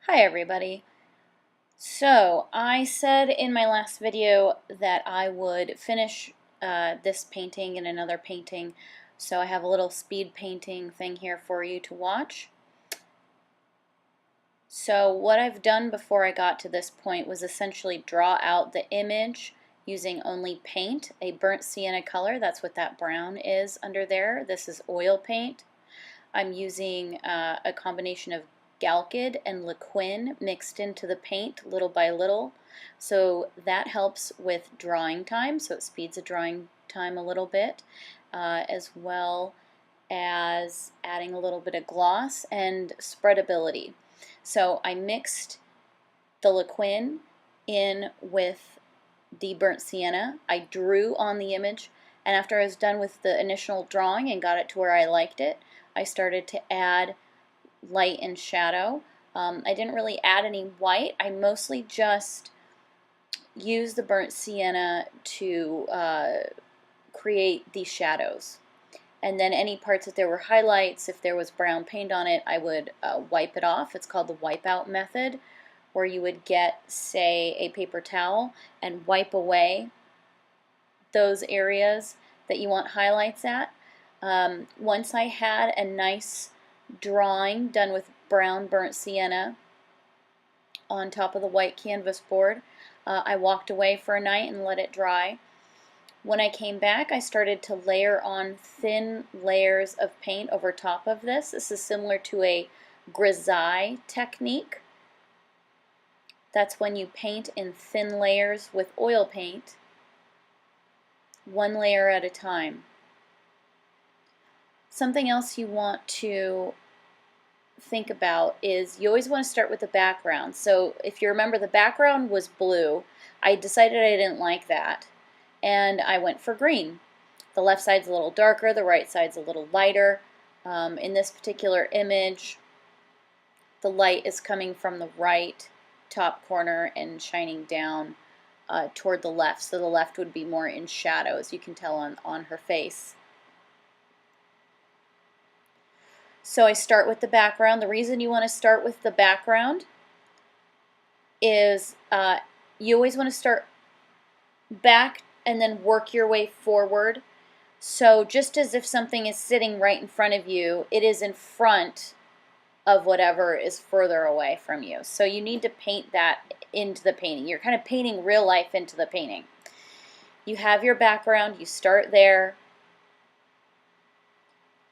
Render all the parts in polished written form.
Hi everybody. So I said in my last video that I would finish this painting and another painting, so I have a little speed painting thing here for you to watch. So what I've done before I got to this point was essentially draw out the image using only paint, a burnt sienna color. That's what that brown is under there. This is oil paint. I'm using a combination of Galkid and Liquin mixed into the paint little by little. So that helps with drawing time, so it speeds the drawing time a little bit, as well as adding a little bit of gloss and spreadability. So I mixed the Liquin in with the burnt sienna. I drew on the image, and after I was done with the initial drawing and got it to where I liked it, I started to add light and shadow. I didn't really add any white. I mostly just used the burnt sienna to create these shadows. And then any parts that there were highlights, if there was brown paint on it, I would wipe it off. It's called the Wipeout Method, where you would get, say, a paper towel and wipe away those areas that you want highlights at. Once I had a nice drawing done with brown burnt sienna on top of the white canvas board, I walked away for a night and let it dry. When I came back, I started to layer on thin layers of paint over top of this. This is similar to a Grisaille technique. That's when you paint in thin layers with oil paint, one layer at a time. Something else you want to think about is you always want to start with the background. So if you remember, the background was blue. I decided I didn't like that, and I went for green. The left side's a little darker, the right side's a little lighter. In this particular image, the light is coming from the right top corner and shining down toward the left, so the left would be more in shadow, as you can tell on her face. So I start with the background. The reason you want to start with the background is you always want to start back and then work your way forward. So just as if something is sitting right in front of you, it is in front of whatever is further away from you. So you need to paint that into the painting. You're kind of painting real life into the painting. You have your background, you start there.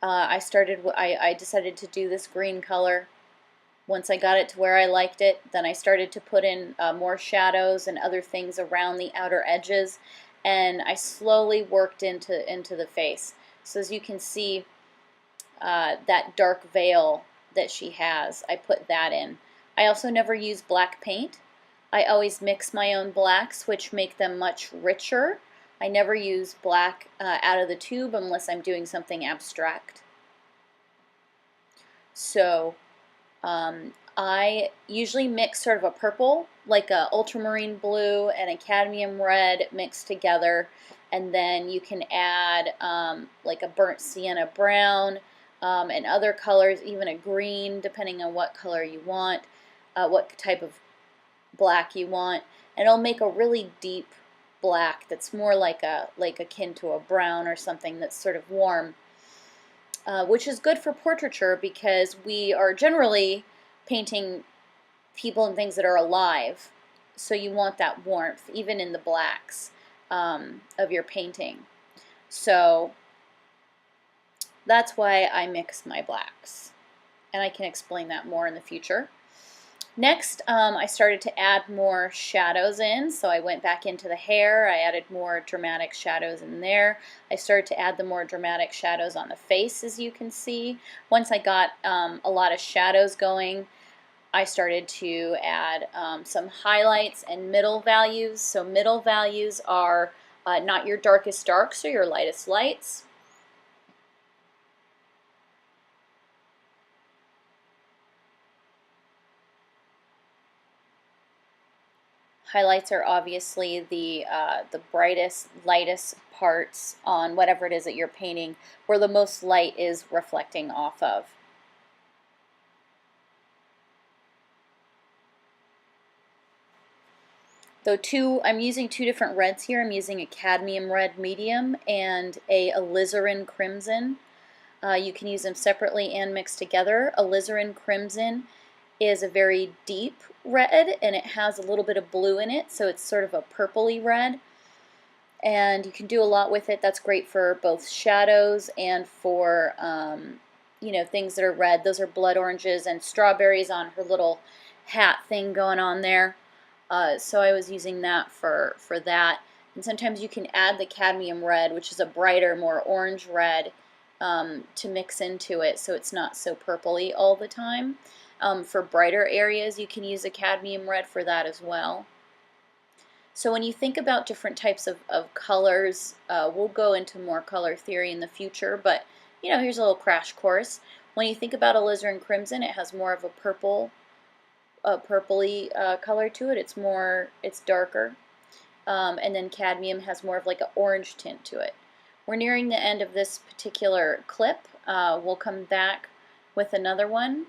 I decided to do this green color. Once I got it to where I liked it, then I started to put in more shadows and other things around the outer edges, and I slowly worked into the face. So as you can see, that dark veil that she has, I put that in. I also never use black paint. I always mix my own blacks, which make them much richer. I never use black out of the tube unless I'm doing something abstract. So I usually mix sort of a purple, like a ultramarine blue and a cadmium red mixed together, and then you can add like a burnt sienna brown and other colors, even a green, depending on what color you want, what type of black you want, and it'll make a really deep black that's more like akin to a brown or something that's sort of warm, which is good for portraiture because we are generally painting people and things that are alive, so you want that warmth even in the blacks of your painting. So that's why I mix my blacks, and I can explain that more in the future. Next, I started to add more shadows in, so I went back into the hair. I added more dramatic shadows in there. I started to add the more dramatic shadows on the face, as you can see. Once I got a lot of shadows going, I started to add some highlights and middle values. So middle values are not your darkest darks or your lightest lights. Highlights are obviously the brightest, lightest parts on whatever it is that you're painting, where the most light is reflecting off of. Though I'm using two different reds here. I'm using a cadmium red medium and a alizarin crimson. You can use them separately and mixed together. Alizarin crimson is a very deep red, and it has a little bit of blue in it, so it's sort of a purpley red. And you can do a lot with it. That's great for both shadows and for things that are red. Those are blood oranges and strawberries on her little hat thing going on there. So I was using that for that. And sometimes you can add the cadmium red, which is a brighter, more orange red, to mix into it so it's not so purpley all the time. For brighter areas, you can use a cadmium red for that as well. So when you think about different types of colors, we'll go into more color theory in the future, but here's a little crash course. When you think about alizarin crimson, it has more of a purpley color to it. It's darker. And then cadmium has more of like an orange tint to it. We're nearing the end of this particular clip. We'll come back with another one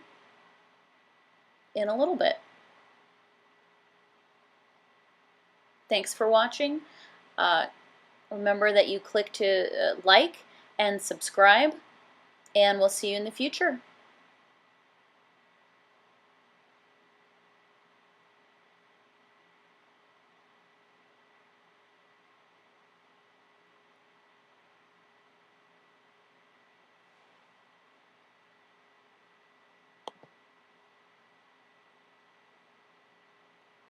in a little bit. Thanks for watching. Remember that you click to like and subscribe, and we'll see you in the future.